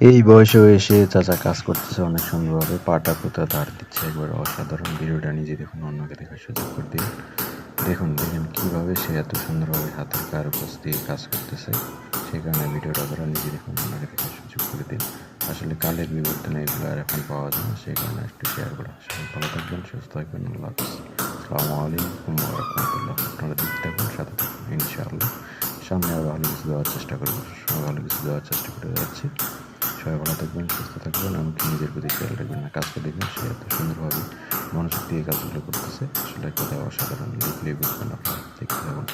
এই বয়সেও এসে চাচা কাজ করতেছে অনেক সুন্দরভাবে, পাটা কোথা ধার দিচ্ছে, একবার অসাধারণ। ভিডিওটা নিজে দেখুন, অন্যকে দেখার সুযোগ করে দিন। দেখুন দেখেন কীভাবে সে এত সুন্দরভাবে হাতের কারুকাজ দিয়ে কাজ করতেছে। সেই কারণে ভিডিওটা আপনারা নিজে দেখুন, অন্যকে দেখার সুযোগ করে দিন। আসলে কালের বিবর্তনে এগুলো আর এখন পাওয়া যায় না, সেই কারণে একটু শেয়ার করা। সবাই ভালো থাকবেন, সুস্থ থাকবেন, আল্লাহ হাফিজ। আসসালামু আলাইকুম ওয়া রাহমাতুল্লাহ। আপনারা দেখতে থাকুন, সাথে থাকুন, ইনশাআল্লাহ সামনে আরও ভালো কিছু দেওয়ার চেষ্টা করবো। সবাই ভালো কিছু দেওয়ার চেষ্টা করে যাচ্ছি। সবাই ভালো থাকবেন, সুস্থ থাকবেন, এমনকি নিজের প্রতি খেয়াল রাখবেন। না কাজটা দেখবেন, সে এত সুন্দরভাবে মনোযোগ দিয়ে কাজগুলো করতেছে, আসলে একটা অসাধারণ। দেখলেই বুঝবেন, আপনারা দেখতে থাকুন।